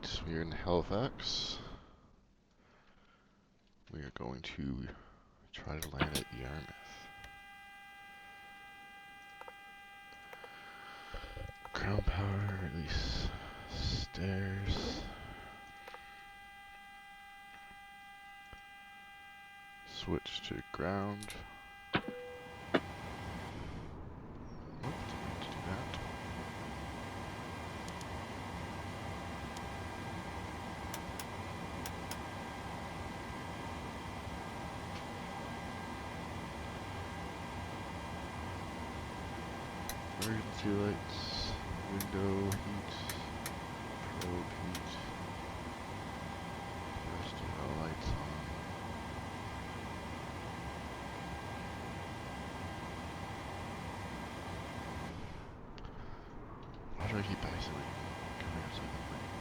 Alright, we're in Halifax. We are going to try to land at Yarmouth. Crown power, release stairs. Switch to ground. Nope, didn't mean to do that. Emergency lights, window heat, probe heat. Rest of the lights on. Why do I keep accidentally coming outside the frame?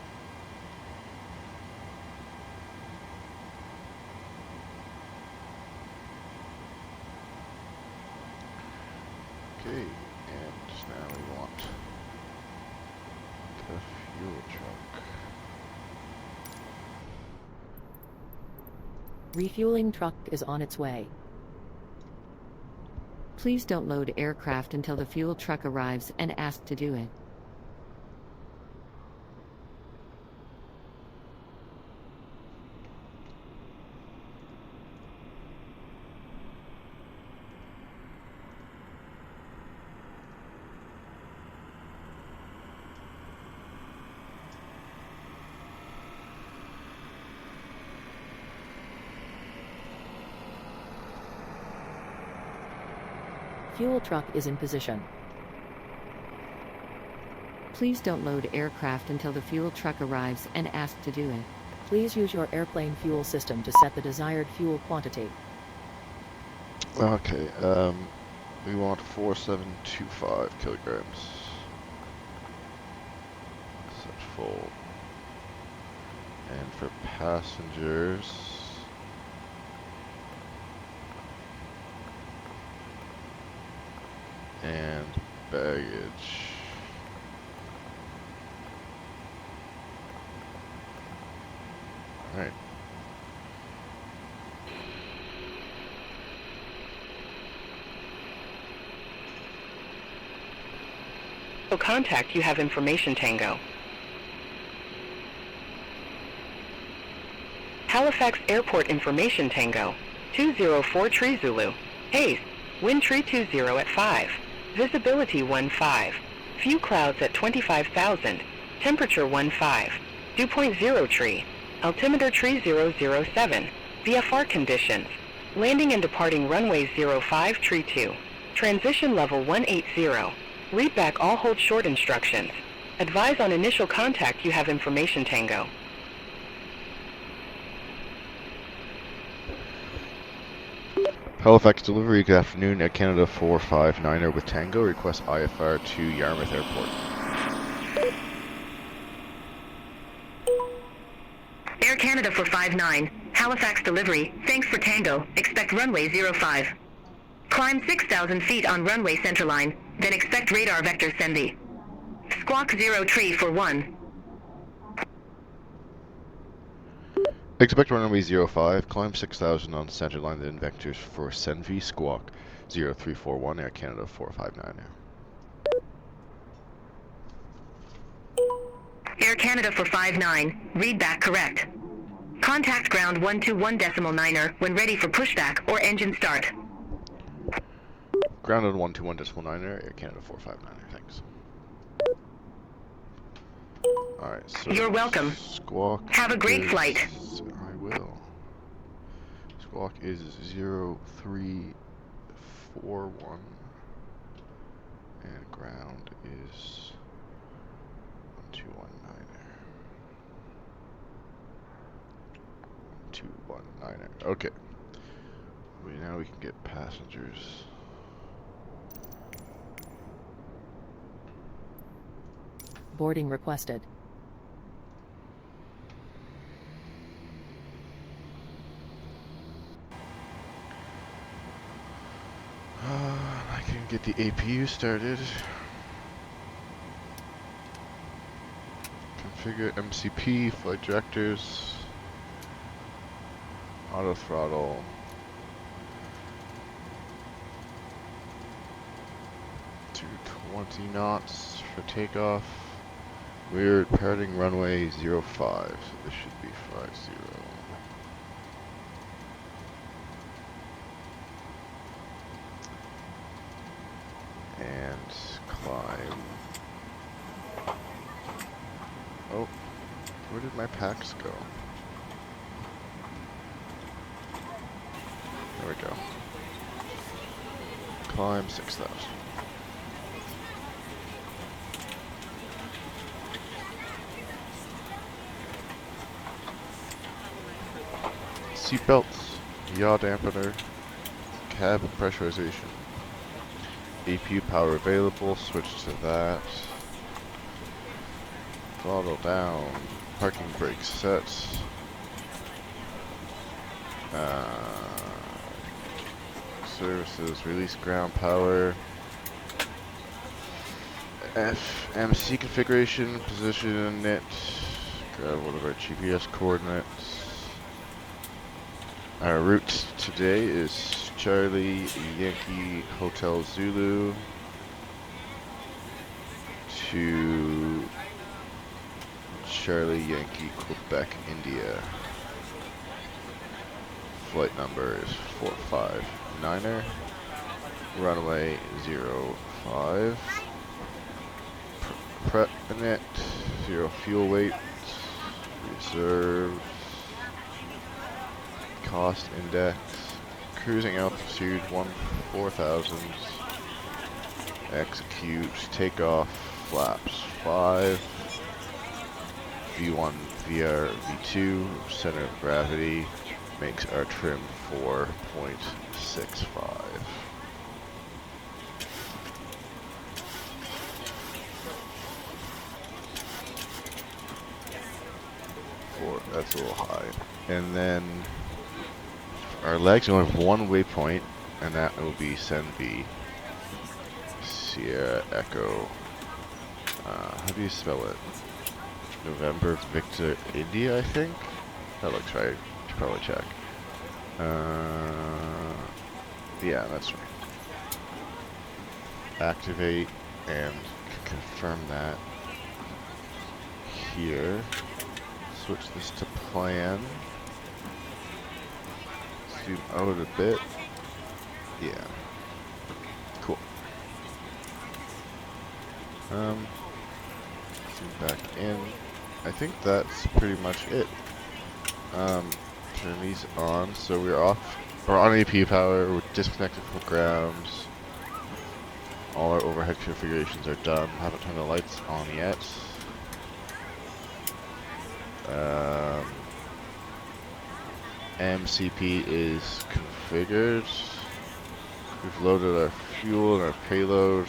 Okay, and now we want the fuel truck. Refueling truck is on its way. Please don't load aircraft until the fuel truck arrives and ask to do it. Fuel truck is in position. Please don't load aircraft until the fuel truck arrives and ask to do it. Please use your airplane fuel system to set the desired fuel quantity. Okay, we want 4725 kilograms. Set full. And for passengers, and baggage. Alright. Contact, you have information, Tango. Halifax Airport information, Tango. 204 Tree Zulu. Haze. Wind tree 20 at 5. Visibility 15. Few clouds at 25,000. Temperature 15. Dew point 0 tree. Altimeter tree 007. VFR conditions. Landing and departing runway 05 tree 2. Transition level 180. Read back all hold short instructions. Advise on initial contact, you have information, Tango. Halifax delivery, good afternoon. Air Canada 459er with Tango. Request IFR to Yarmouth Airport. Air Canada 459, Halifax delivery, thanks for Tango, expect runway 05. Climb 6,000 feet on runway centerline, then expect radar vector send. Squawk 0 tree for 1. Expect runway 05, climb 6,000 on centerline, then vectors for Senvi, squawk 0341, Air Canada 459. Air Canada 459, read back correct. Contact ground 121.9er when ready for pushback or engine start. Ground on 121.9er, Air Canada 459, thanks. Alright, so you're welcome. Squawk. Have a great flight. I will. Squawk is 0341. And ground is 121.9er. Okay. Now we can get passengers. Boarding requested. I can get the APU started. Configure MCP, flight directors, auto throttle. To 20 knots for takeoff. We're departing runway 05, so this should be 50. And climb. Oh, where did my packs go? There we go. Climb 6,000. Seatbelts, yaw dampener, cabin pressurization. APU power available, switch to that. Throttle down, parking brake set. Services, release ground power. FMC configuration, position it. Grab one of our GPS coordinates. Our route today is Charlie Yankee Hotel Zulu to Charlie Yankee Quebec, India. Flight number is 459er. Runway 05. Prep init. 0 fuel weight. Reserve. Cost index. Cruising altitude 14,000. Execute. Takeoff. Flaps 5. V1 VR V2. Center of gravity makes our trim 4.65. That's a little high. And then our legs only have one waypoint, and that will be Senvi. Sierra Echo. How do you spell it? November Victor India, I think? That looks right. Should probably check. Yeah, that's right. Activate and confirm that here. Switch this to plan. Zoom out a bit. Yeah. Cool. Zoom back in. I think that's pretty much it. Turn these on. So we're off. We're on AP power. We're disconnected from ground. All our overhead configurations are done. Haven't turned the lights on yet. MCP is configured. We've loaded our fuel and our payload.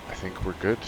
I think we're good.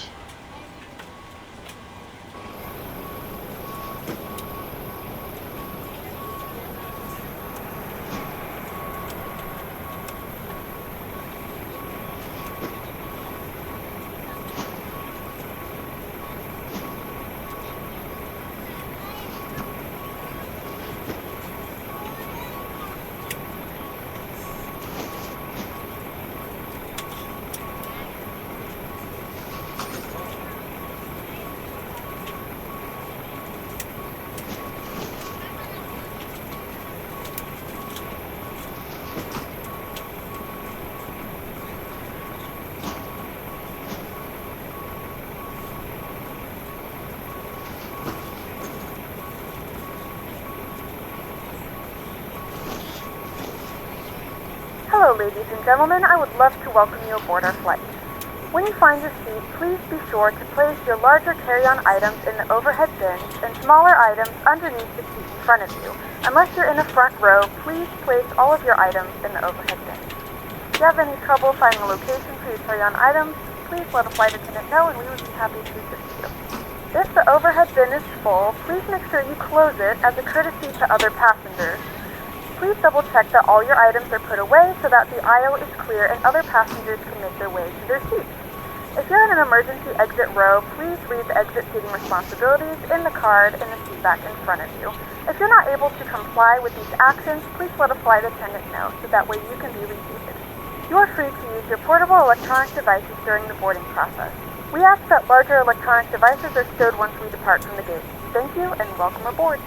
Hello, ladies and gentlemen. I would love to welcome you aboard our flight. When you find your seat, please be sure to place your larger carry-on items in the overhead bins and smaller items underneath the seat in front of you. Unless you're in the front row, please place all of your items in the overhead bins. If you have any trouble finding a location for your carry-on items, please let a flight attendant know and we would be happy to assist you. If the overhead bin is full, please make sure you close it as a courtesy to other passengers. Please double check that all your items are put away so that the aisle is clear and other passengers can make their way to their seats. If you're in an emergency exit row, please read the exit seating responsibilities in the card in the seat back in front of you. If you're not able to comply with these actions, please let a flight attendant know so that way you can be reseated. You are free to use your portable electronic devices during the boarding process. We ask that larger electronic devices are stowed once we depart from the gate. Thank you and welcome aboard.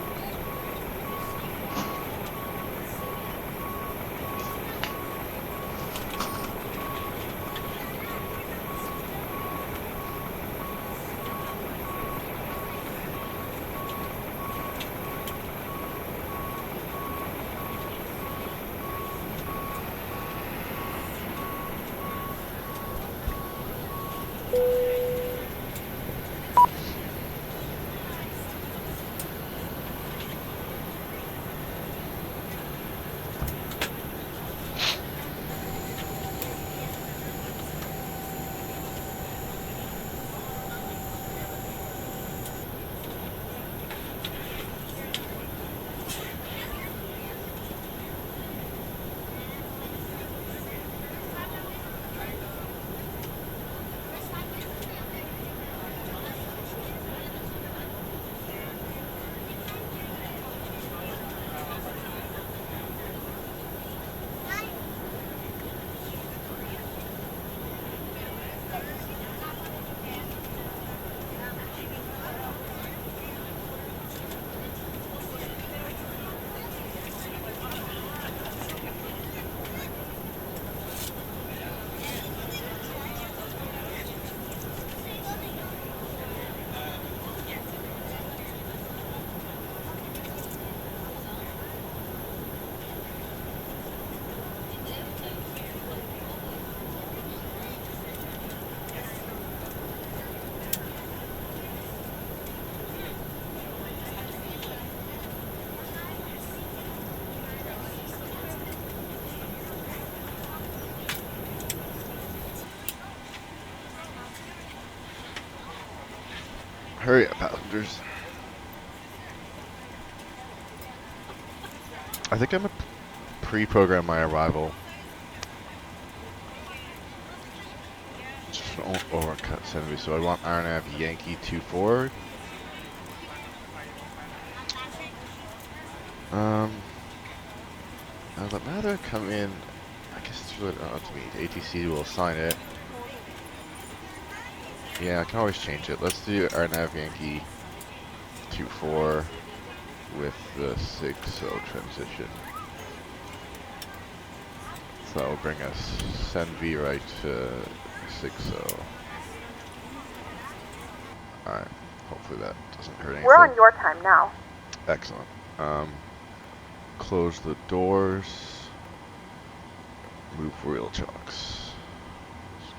Hurry up, passengers. I think I'm gonna pre-program my arrival. Just don't overcut send me. So I want RNAV Yankee 24. But now that I come in, I guess it's really not up to me. The ATC will assign it. Yeah, I can always change it. Let's do RNAV Yankee 24 with the 6-0 transition. So that will bring us send V right to 6-0. Alright, hopefully that doesn't hurt anything. We're on your time now. Excellent. Close the doors. Move wheel chocks.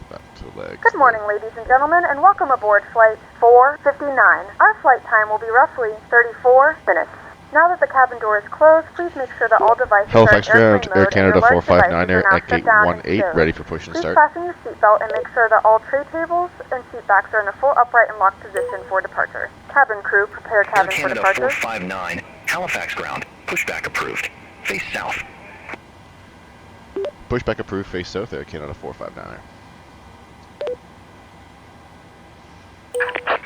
Back to legs. Good morning, ladies and gentlemen, and welcome aboard Flight 459. Our flight time will be roughly 34 minutes. Now that the cabin door is closed, please make sure that all devices Halifax are in airplane ground, Air mode Canada and your large 459 devices are now at shut gate down and 18, stowed. ready for push and Please start. fasten your seatbelt and make sure that all tray tables and seat backs are in a full upright and locked position for departure. Cabin crew, prepare Air cabin for Canada departure. 459, Halifax ground, pushback approved. Face south. Pushback approved, face south, Air Canada 459.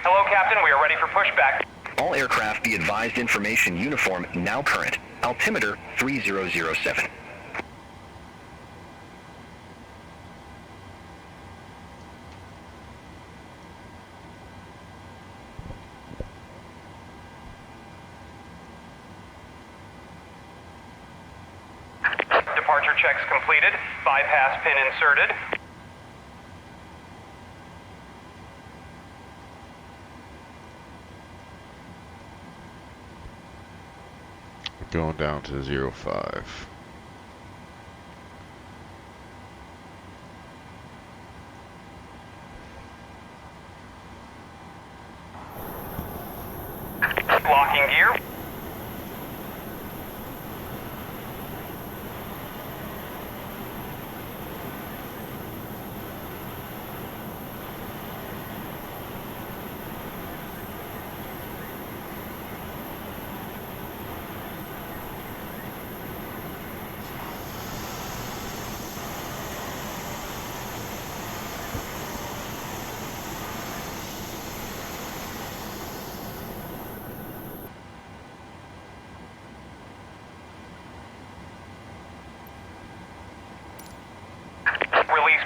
Hello, Captain. We are ready for pushback. All aircraft be advised information uniform now current. Altimeter 3007. Departure checks completed. Bypass pin inserted. Going down to 05. Locking gear.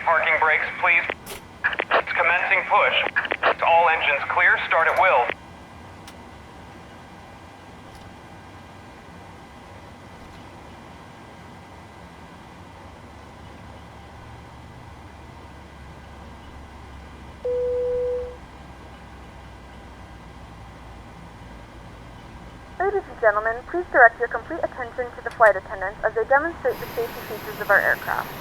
Parking brakes, please. It's commencing push. All engines clear. Start at will. Ladies and gentlemen, please direct your complete attention to the flight attendants as they demonstrate the safety features of our aircraft.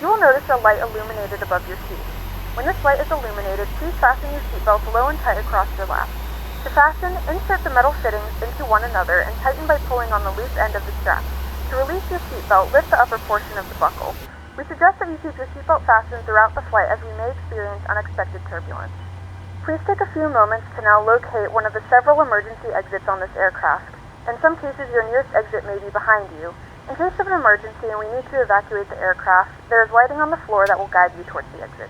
You will notice a light illuminated above your seat. When this light is illuminated, please fasten your seatbelts low and tight across your lap. To fasten, insert the metal fittings into one another and tighten by pulling on the loose end of the strap. To release your seatbelt, lift the upper portion of the buckle. We suggest that you keep your seatbelt fastened throughout the flight as we may experience unexpected turbulence. Please take a few moments to now locate one of the several emergency exits on this aircraft. In some cases, your nearest exit may be behind you. In case of an emergency and we need to evacuate the aircraft, there is lighting on the floor that will guide you towards the exit.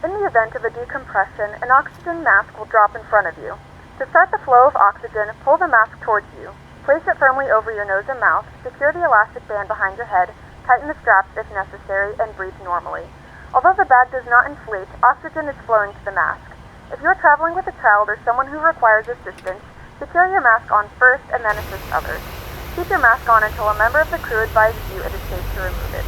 In the event of a decompression, an oxygen mask will drop in front of you. To start the flow of oxygen, pull the mask towards you. Place it firmly over your nose and mouth, secure the elastic band behind your head, tighten the straps if necessary, and breathe normally. Although the bag does not inflate, oxygen is flowing to the mask. If you are traveling with a child or someone who requires assistance, secure your mask on first and then assist others. Keep your mask on until a member of the crew advises you it is safe to remove it.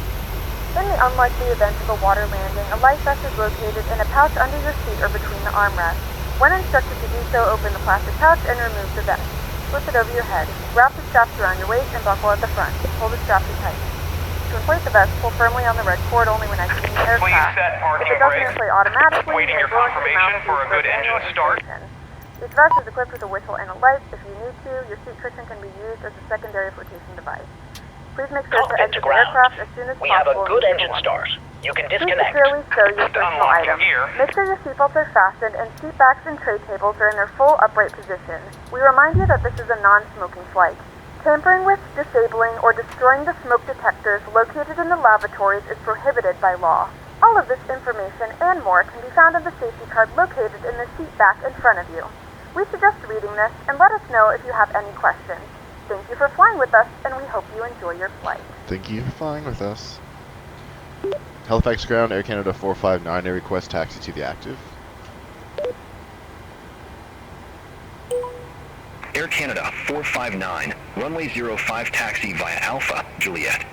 In the unlikely event of a water landing, a life vest is located in a pouch under your seat or between the armrests. When instructed to do so, open the plastic pouch and remove the vest. Slip it over your head. Wrap the straps around your waist and buckle at the front. Pull the straps tight. To inflate the vest, pull firmly on the red cord only when exiting the aircraft. Please set parking If it doesn't brakes. inflate automatically, Waiting it your will blow into the confirmation mouthpiece for a good manual engine start. instruction. This vest is equipped with a whistle and a light. If you need to, your seat cushion can be used as a secondary flotation device. Please make sure to Cockpit exit to the aircraft ground. as soon as We have a possible. good using engine the one. start. You can Please disconnect. securely stow your personal Unlocking items. gear. Make sure your seatbelts are fastened and seat backs and tray tables are in their full upright position. We remind you that this is a non-smoking flight. Tampering with, disabling, or destroying the smoke detectors located in the lavatories is prohibited by law. All of this information and more can be found in the safety card located in the seat back in front of you. We suggest reading this and let us know if you have any questions. Thank you for flying with us, and we hope you enjoy your flight. Thank you for flying with us. Halifax ground, Air Canada 459, I request taxi to the active. Air Canada 459, runway 05 taxi via Alpha, Juliet.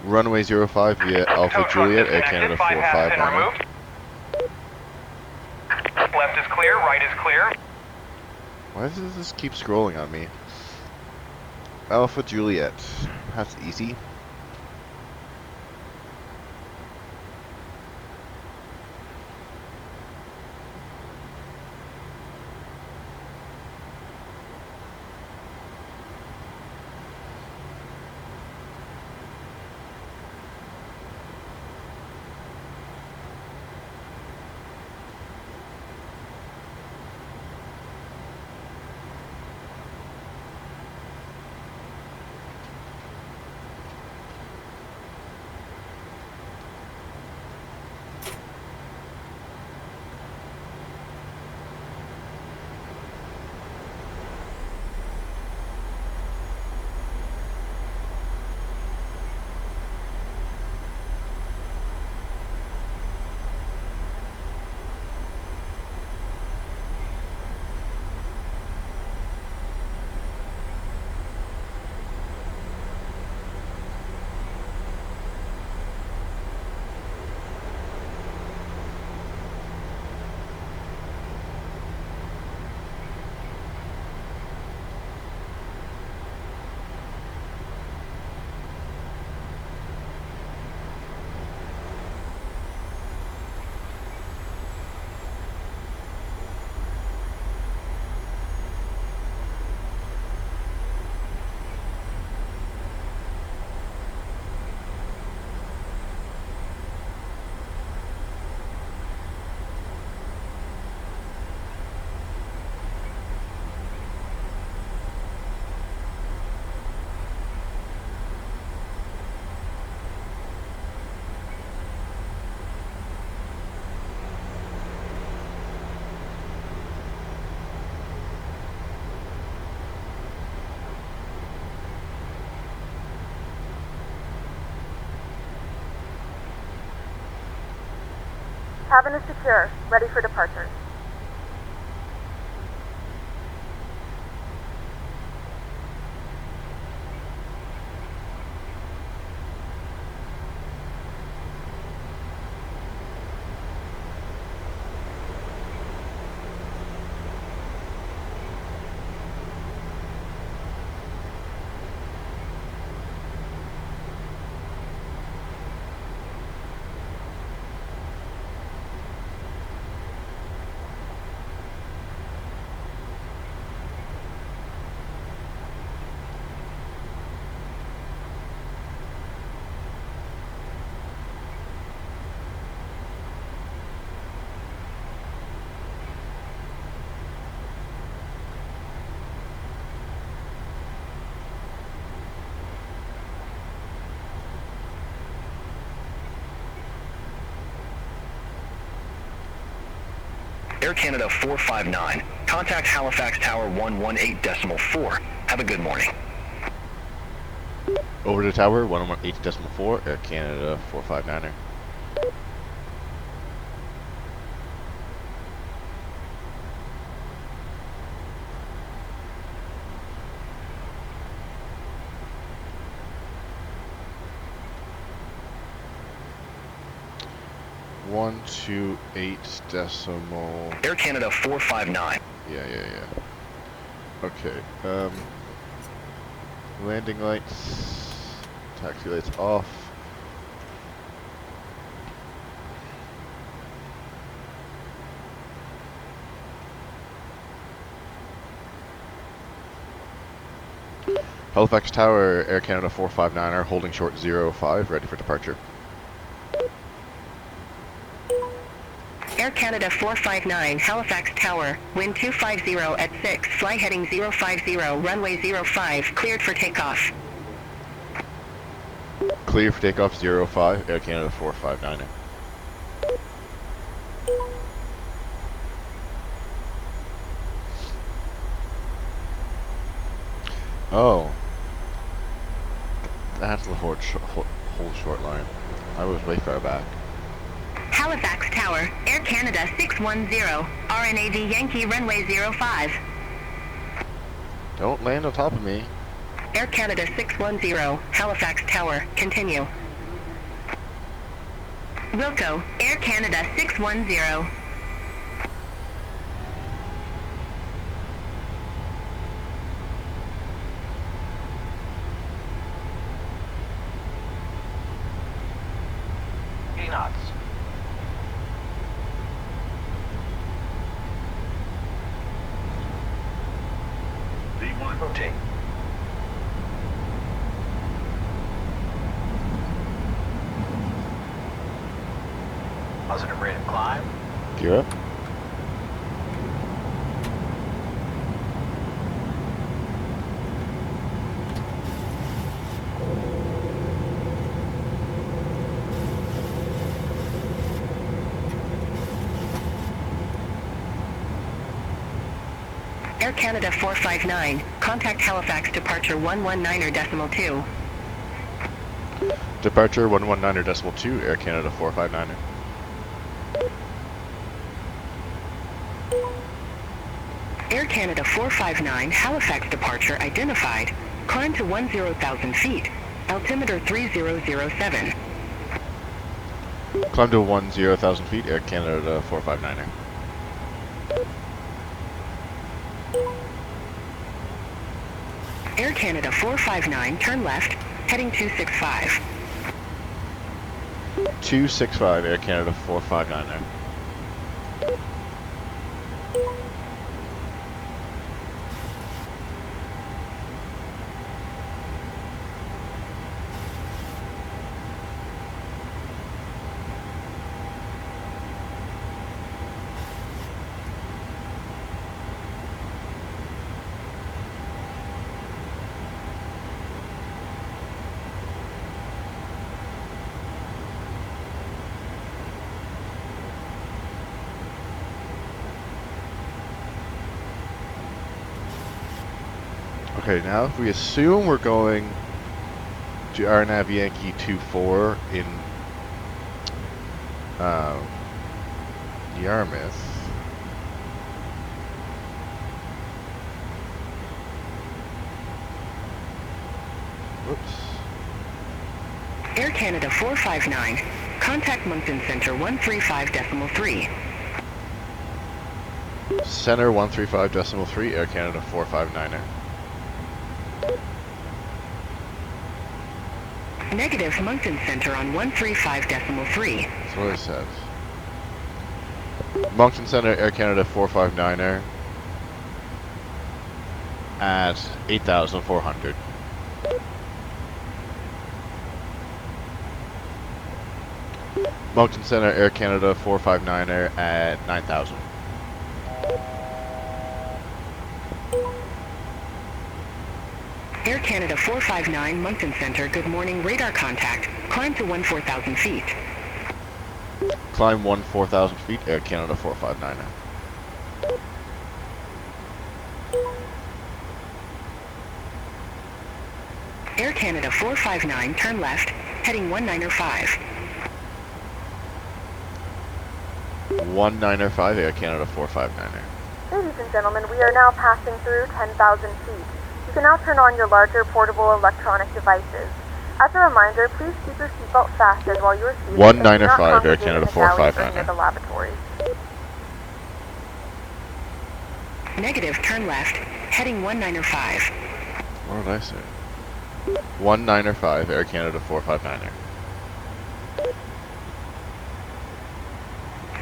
Runway 05 via Alpha Tow truck Juliet, Air disconnected. Canada 5 has been 459. removed. Left is clear. Right is clear. Why does this keep scrolling on me? Alpha Juliet. That's easy. Cabin is secure, ready for departure. Air Canada 459. Contact Halifax Tower 118.4. Have a good morning. Over to tower 118.4, Air Canada 459er. One, 2, 8 decimal. Air Canada 459. Yeah. Okay. Landing lights, taxi lights off. Halifax Tower, Air Canada 459er, holding short 05, ready for departure. Air Canada 459, Halifax Tower, wind 250 at 6, fly heading 050, runway 05, cleared for takeoff. Clear for takeoff 05, Air Canada 459er. Oh. That's the whole short line. I was way far back. Halifax Tower, Air Canada 610, RNAV Yankee runway 05. Don't land on top of me. Air Canada 610, Halifax Tower, continue. Wilco, Air Canada 610. knots. V1. Rotate. Positive rate of climb. Gear up. Air Canada 459, contact Halifax departure 119.2. Departure 119.2, Air Canada 459er. Air Canada 459, Halifax departure identified. Climb to 10,000 feet. Altimeter 3007. Climb to 10,000 feet, Air Canada 459er. Air Canada 459, turn left, heading 265. 265, Air Canada 459er. Okay, now if we assume we're going to RNAV Yankee 24 in Yarmouth. Whoops. Air Canada 459. Contact Moncton Center 135.3. Center 135.3, Air Canada 459er. Negative Moncton Center on 135.3. That's what I said. Moncton Center, Air Canada 459er. At 8,400. Moncton Center, Air Canada 459er at 9,000. Air Canada 459, Moncton Center, good morning, radar contact. Climb to 14,000 feet. Climb 4,000 feet, Air Canada 459er. Air Canada 459, turn left, heading 195. 195, Air Canada 459er. Ladies and gentlemen, we are now passing through 10,000 feet. You can now turn on your larger portable electronic devices. As a reminder, please keep your seatbelt fastened while you are seated. 195, Air Canada 459er. Near the lavatories. Negative, turn left, heading 195. What did I say? 195, Air Canada 459er.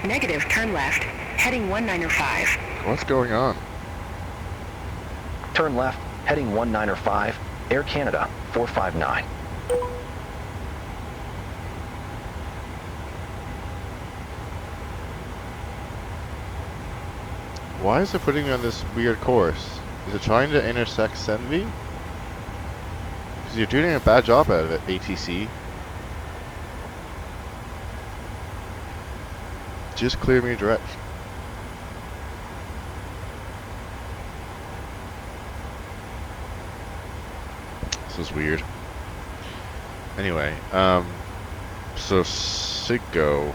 Negative, turn left, heading 195. What's going on? Turn left, heading 195, Air Canada 459. Why is it putting me on this weird course? Is it trying to intersect Senvi? Because you're doing a bad job out of it, ATC. Just clear me a direction. This is weird. Anyway, so Siggo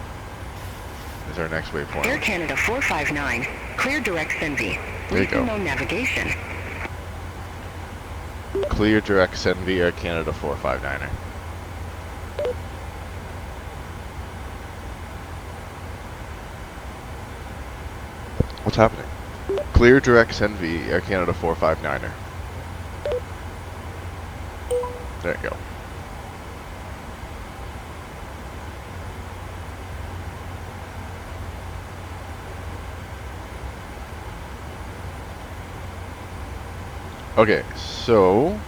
is our next waypoint. Air Canada 459, clear direct Senvi. There you go. No navigation. Clear direct Senvi, Air Canada 459er. What's happening? Clear direct Senvi, Air Canada 459er. There you go. Okay, so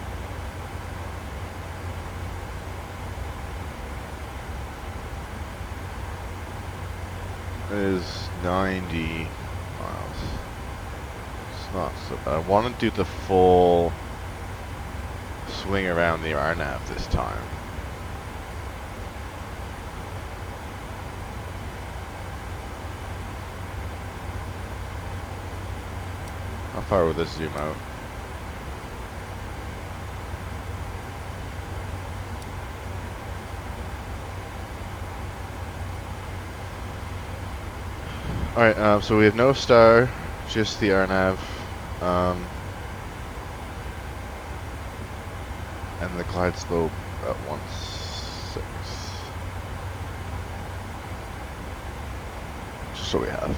it is 90 miles. It's not so bad. I want to do the full swing around the RNAV this time. How far would this zoom out? Alright, so we have no star, just the RNAV, and the glide slope at 1.6. Just what we have.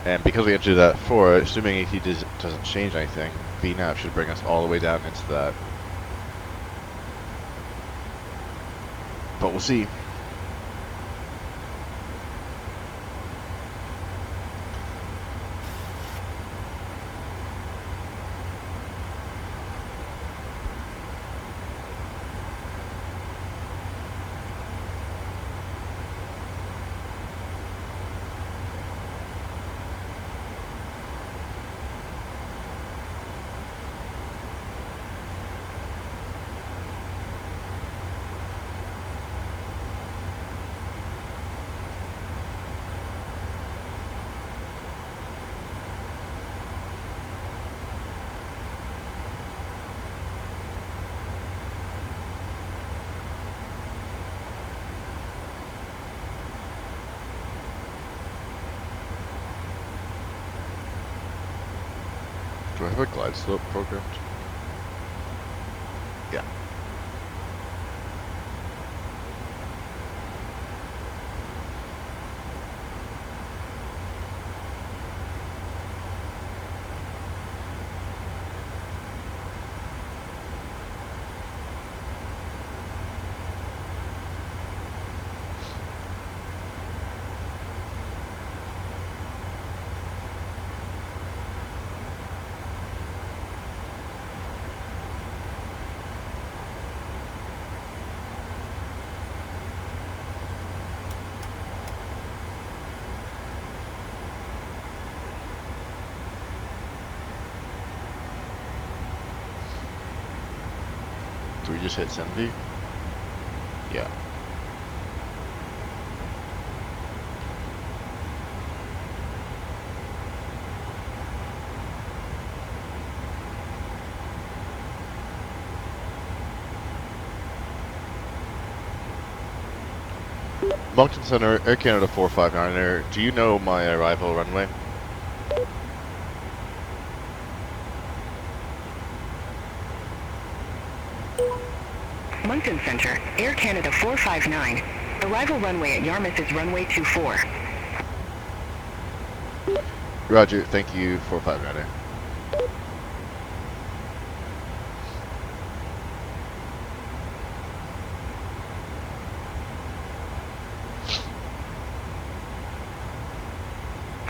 And because we have to do that for, assuming AT doesn't change anything, VNAV should bring us all the way down into that. But we'll see. Do I have a glide slope programmed? Yeah. Do we just hit send V? Yeah. Moncton Center, Air Canada 459er, do you know my arrival runway? Moncton Center, Air Canada 459. Arrival runway at Yarmouth is runway 24. Roger, thank you, 459er.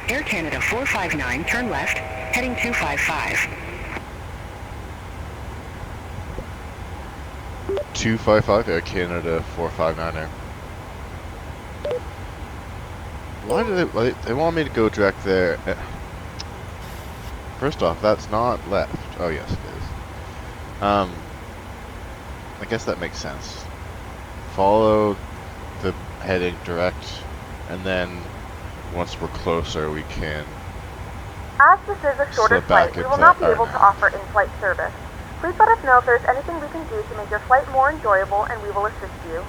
Air Canada 459, turn left, heading 255. 255, Air Canada 459er. Why do they want me to go direct there? First off, that's not left. Oh yes, it is. I guess that makes sense. Follow the heading direct, and then once we're closer, we can. As this is a shorter Slip back flight, we will into not be able to Yarmouth. offer in-flight service. Please let us know if there's anything we can do to make your flight more enjoyable, and we will assist you.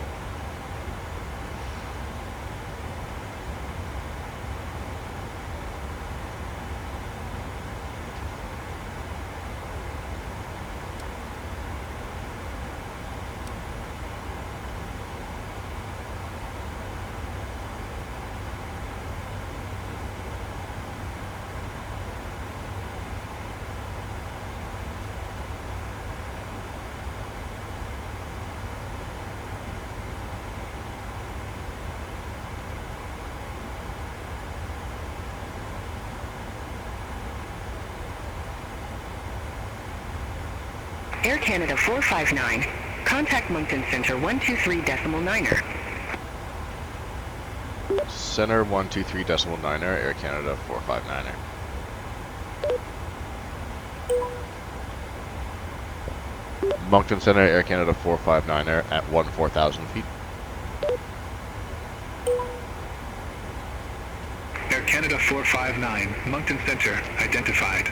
Air Canada 459. Contact Moncton Center 123.9er. Center 123.9er, Air Canada 459er. Moncton Center, Air Canada 459er at 14,000 feet. Air Canada 459, Moncton Center, identified.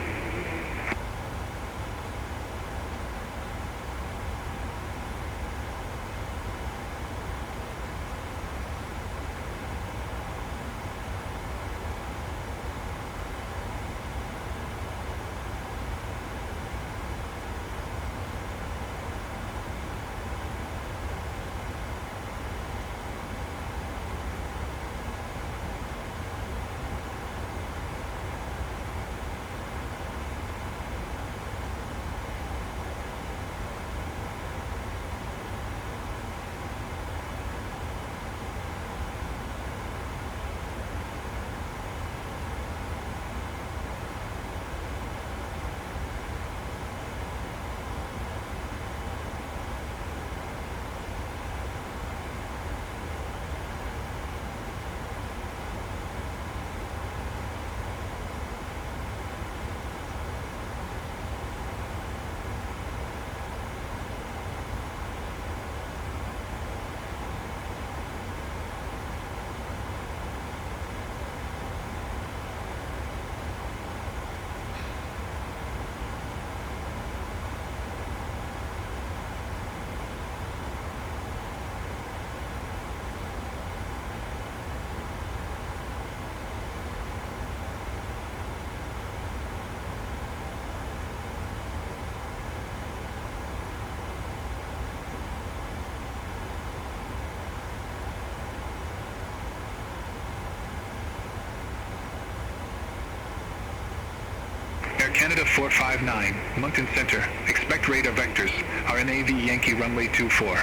Canada 459, Moncton Center. Expect radar vectors. RNAV Yankee runway 24.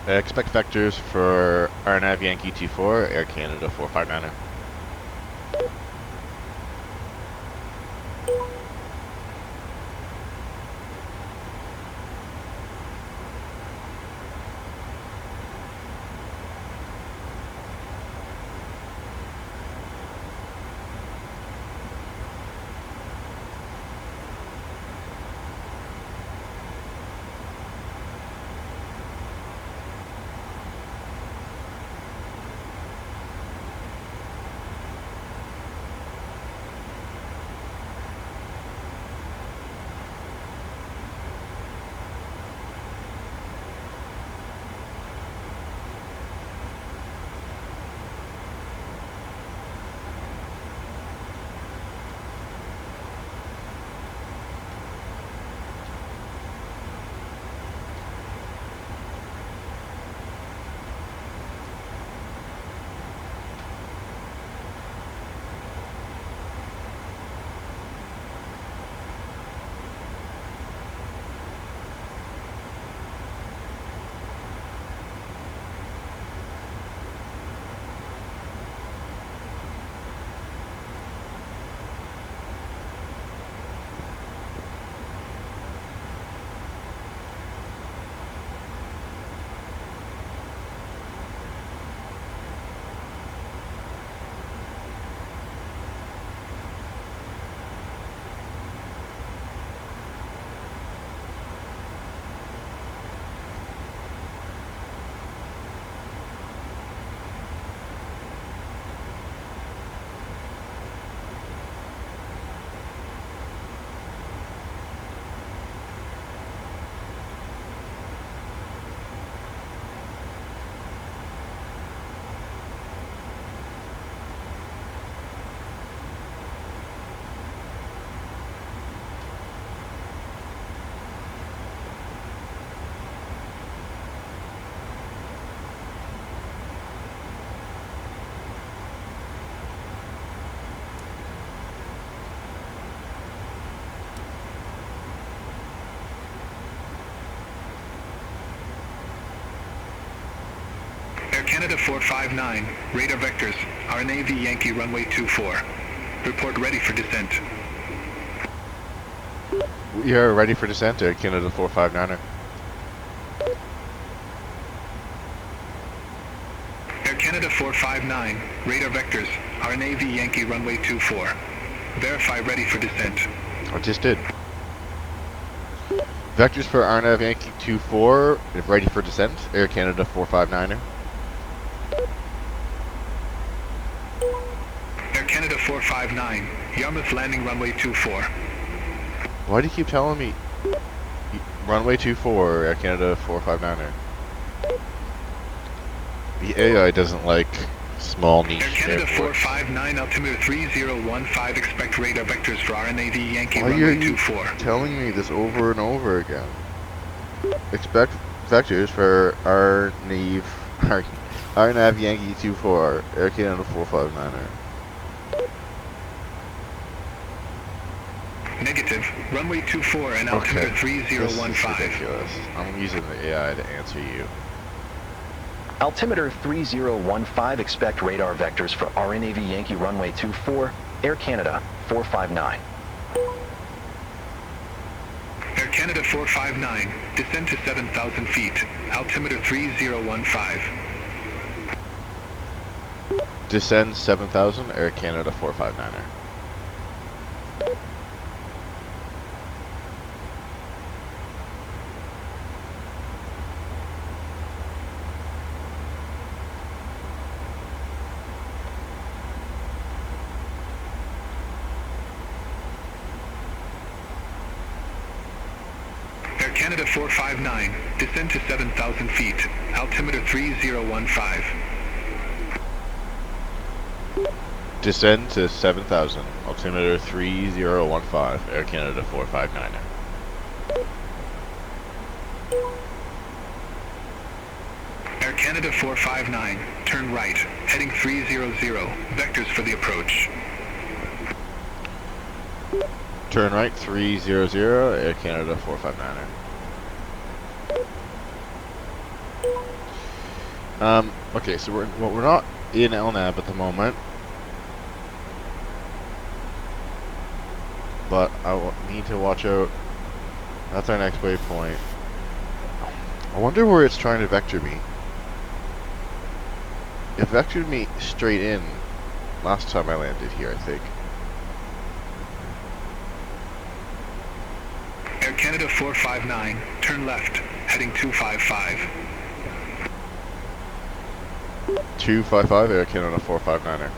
Expect vectors for RNAV Yankee 24, Air Canada 459er. Air Canada 459, radar vectors. RNAV Yankee runway 24. Report ready for descent. We are ready for descent, Air Canada 459er. Air Canada 459, radar vectors. RNAV Yankee runway 24. Verify ready for descent. I just did. Vectors for RNAV Yankee 24, if ready for descent, Air Canada 459er. Air Canada 459, Yarmouth landing runway 24. Why do you keep telling me? Runway 24, Air Canada 459er. The AI doesn't like small niche Air Canada airports. 459, altimeter 3015, expect radar vectors for RNAV Yankee Why are runway you 24. telling me this over and over again? Expect vectors for RNAV Yankee 24, Air Canada 459er. Negative, runway 24 and altimeter Okay, 3015. this is ridiculous. I'm using the AI to answer you. Altimeter 3015, expect radar vectors for RNAV Yankee runway 24, Air Canada 459. Air Canada 459, descend to 7,000 feet, altimeter 3015. Descend 7,000, Air Canada 459er. Air Canada 459, descend to 7,000 feet, altimeter 3015. Descend to 7,000, altimeter 3015, Air Canada 459er. Air Canada 459, turn right, heading 300, vectors for the approach. Turn right 300, Air Canada 459er. Okay, so we're not in LNAB at the moment, but I need to watch out. That's our next waypoint. I wonder where it's trying to vector me. It vectored me straight in last time I landed here, I think. Air Canada 459, turn left, heading 255. 255, Air Canada 459er.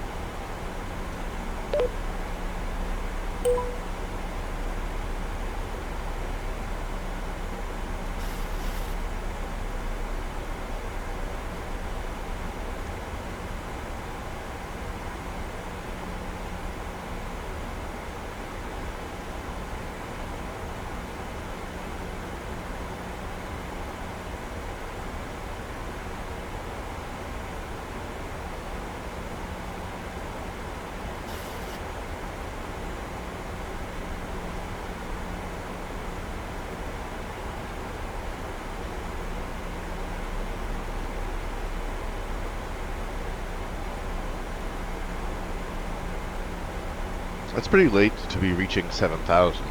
That's pretty late to be reaching 7,000.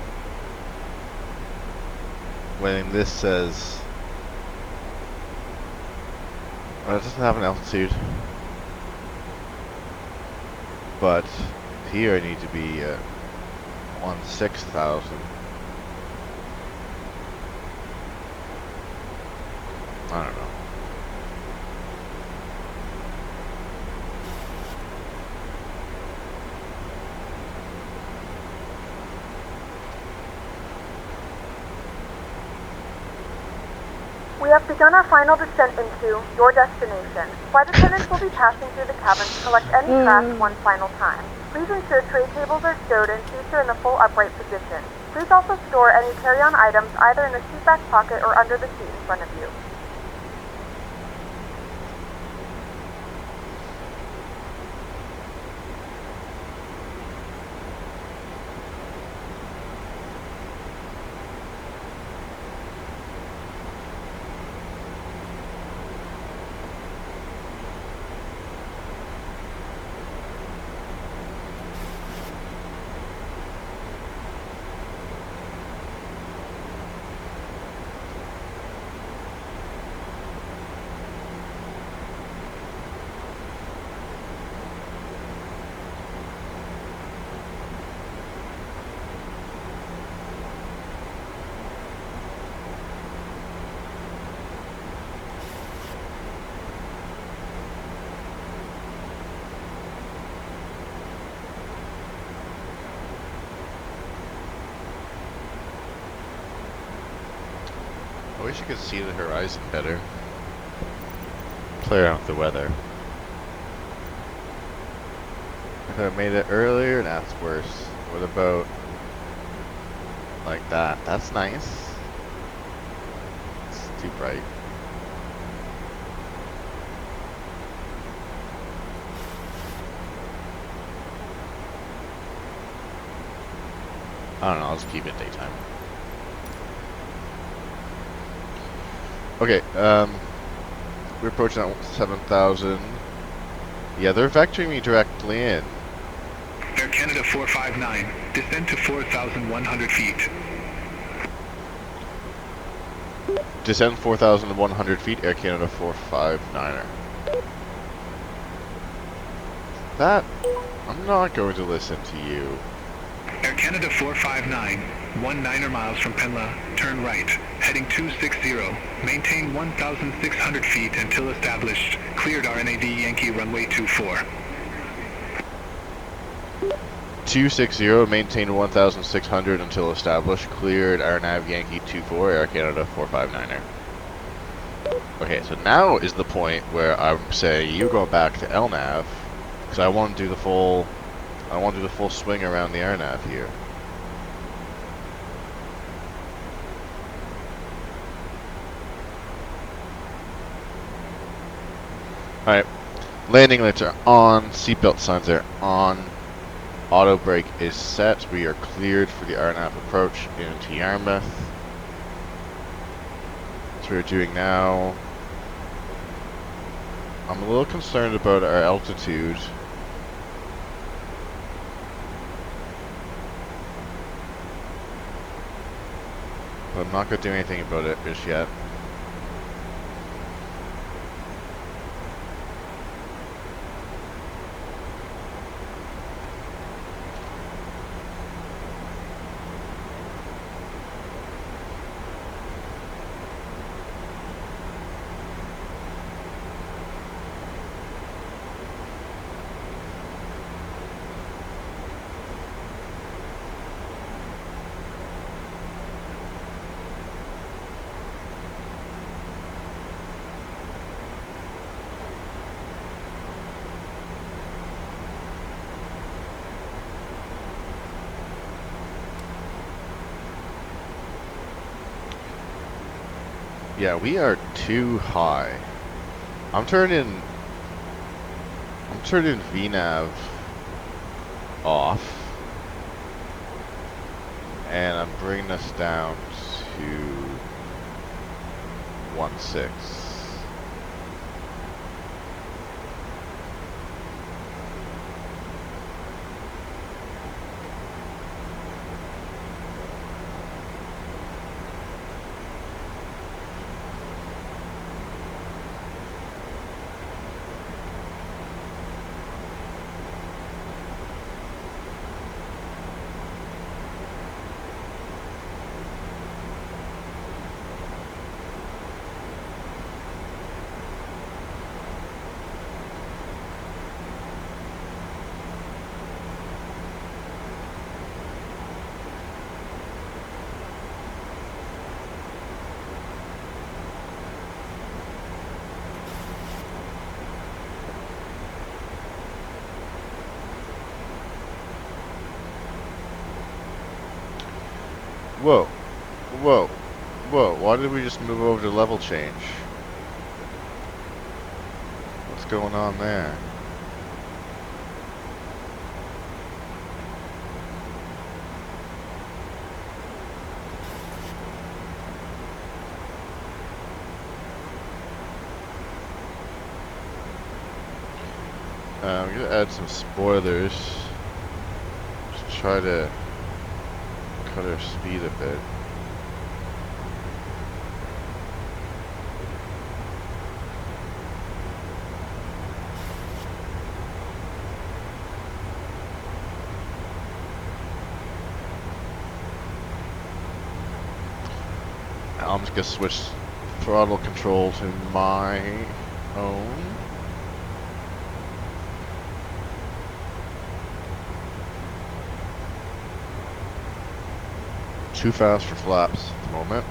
When this says... Well, it doesn't have an altitude. But here I need to be on 6,000. I don't know. We have begun our final descent into your destination. Flight attendants will be passing through the cabin to collect any trash one final time. Please ensure tray tables are stowed and seats are in the full upright position. Please also store any carry-on items either in the seat back pocket or under the seat in front of you. I wish you could see the horizon better. Play around with the weather. If I made it earlier, that's worse. What about like that? That's nice. It's too bright. I don't know, I'll just keep it daytime. Okay, we're approaching at 7,000. Yeah, they're vectoring me directly in. Air Canada 459, descend to 4,100 feet. Descend 4,100 feet, Air Canada 459er. That, I'm not going to listen to you. Air Canada 459, 19 miles from Penla, turn right, heading 260, maintain 1,600 feet until established, cleared RNAV Yankee runway 24. 260, maintain 1,600 until established, cleared RNAV Yankee 24, Air Canada 459er. Okay, so now is the point where I'm saying you go back to LNAV, because I want to do the full swing around the RNAV here. Alright, landing lights are on, seatbelt signs are on. Auto brake is set. We are cleared for the RNAV approach into Yarmouth. That's what we're doing now. I'm a little concerned about our altitude. But I'm not going to do anything about it just yet. Yeah, we are too high. I'm turning VNav off, and I'm bringing us down to 1.6. Whoa, whoa, whoa, why did we just move over to level change? What's going on there? I'm gonna add some spoilers to try to cut our speed a bit. I'm just gonna switch throttle control to my own. Too fast for flaps at the moment.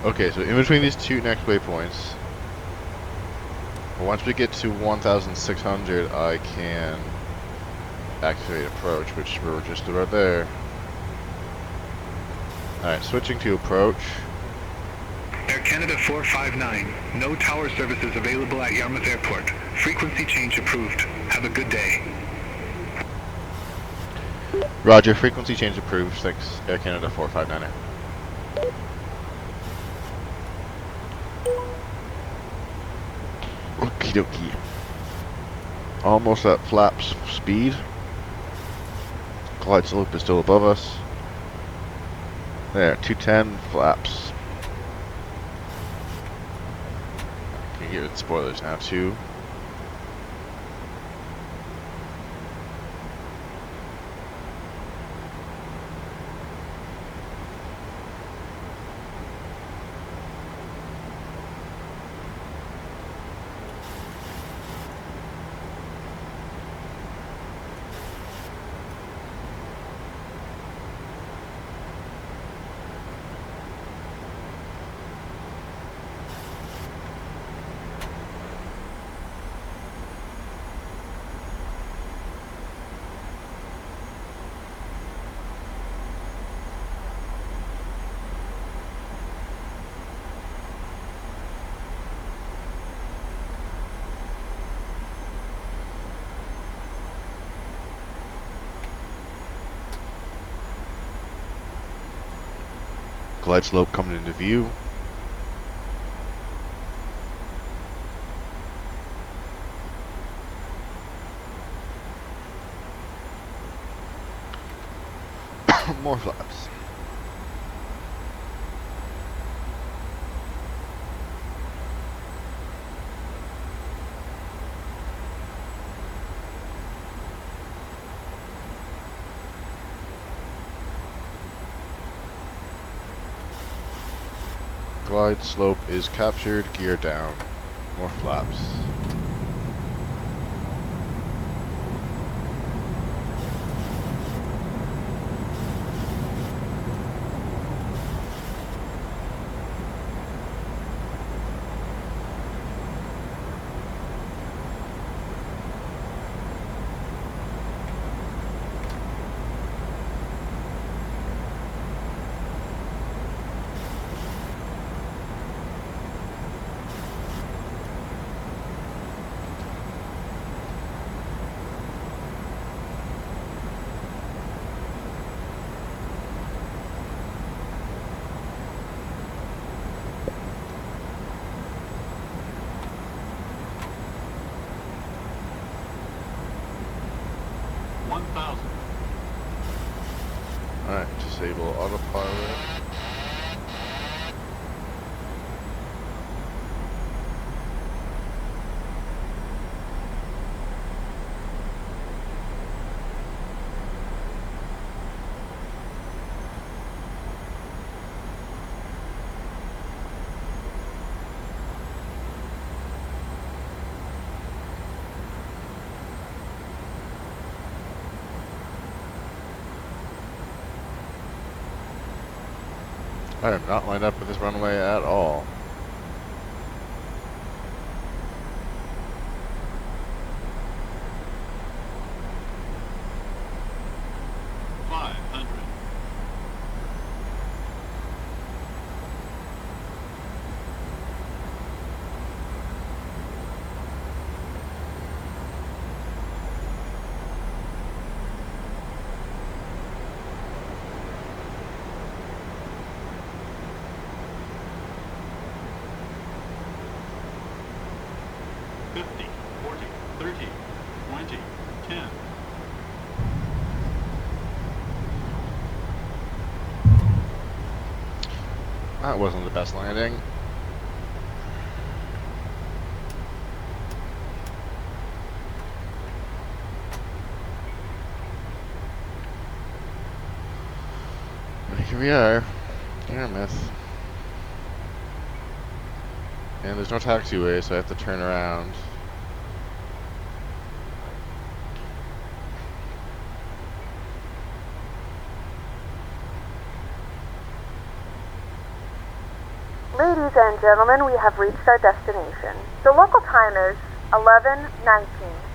Okay, so in between these two next waypoints, once we get to 1,600, I can activate approach, which we're just about there. Alright, switching to approach. Air Canada 459, no tower services available at Yarmouth Airport. Frequency change approved. Have a good day. Roger, frequency change approved. Thanks, Air Canada 459er. Okie dokie. Almost at flaps speed. Glide slope is still above us. There, 210 flaps. Can get rid of spoilers now too. Glide slope coming into view. More flaps. Glide slope is captured, gear down. More flaps. Alright, disable autopilot. I am not lined up with this runway at all. That wasn't the best landing. But here we are, Yarmouth. And there's no taxiway, so I have to turn around. Ladies and gentlemen, we have reached our destination. The local time is 11:19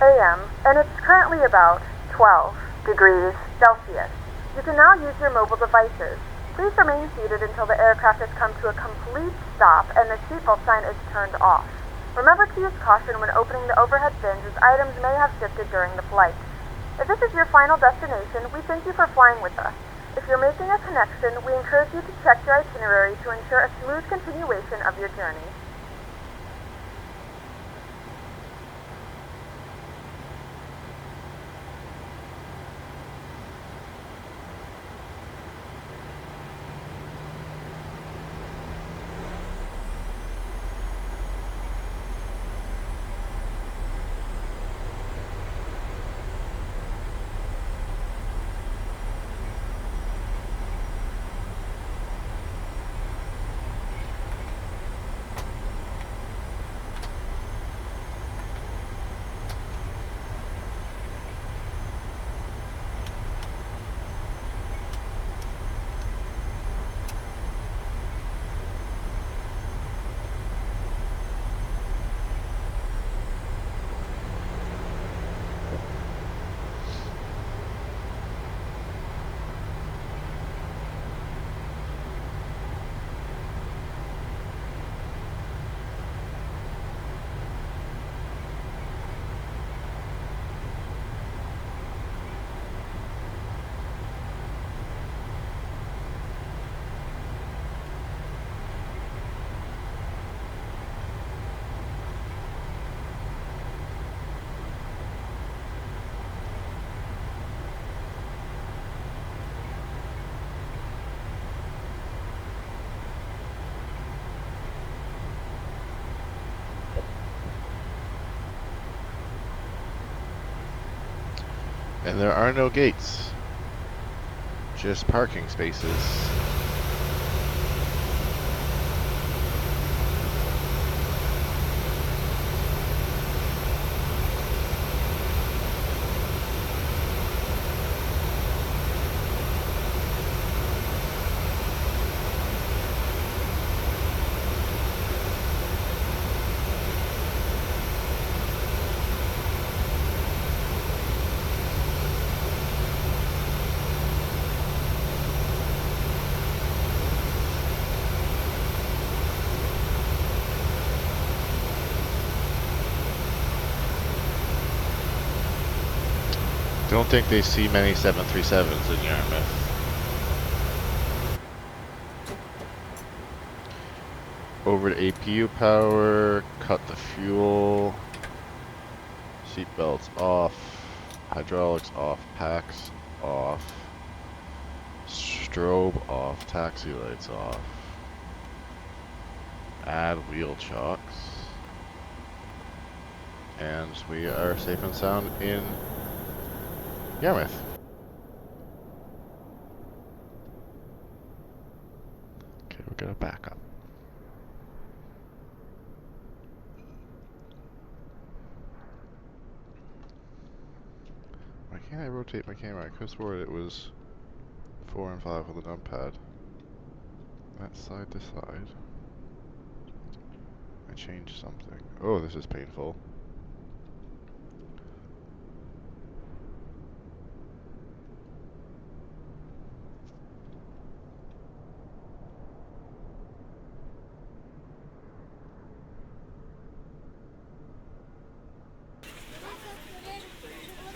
a.m. and it's currently about 12 degrees Celsius. You can now use your mobile devices. Please remain seated until the aircraft has come to a complete stop and the seatbelt sign is turned off. Remember to use caution when opening the overhead bins as items may have shifted during the flight. If this is your final destination, we thank you for flying with us. If you're making a connection, we encourage you to check your itinerary to ensure a smooth continuation of your journey. And there are no gates. Just parking spaces. Don't think they see many 737s in Yarmouth. Over to APU power, cut the fuel, seatbelts off, hydraulics off, packs off, strobe off, taxi lights off, add wheel chocks, and we are safe and sound in Yarmouth. Okay, we're gonna back up. Why can't I rotate my camera? I could have sworn it was 4 and 5 on the numpad. That's side to side. I changed something. Oh, this is painful.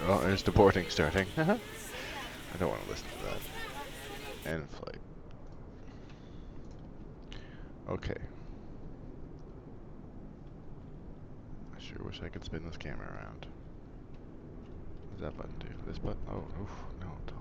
Oh, there's deporting starting. I don't want to listen to that. End flight. Okay. I sure wish I could spin this camera around. What does that button do? This button? Oh, oof, no, it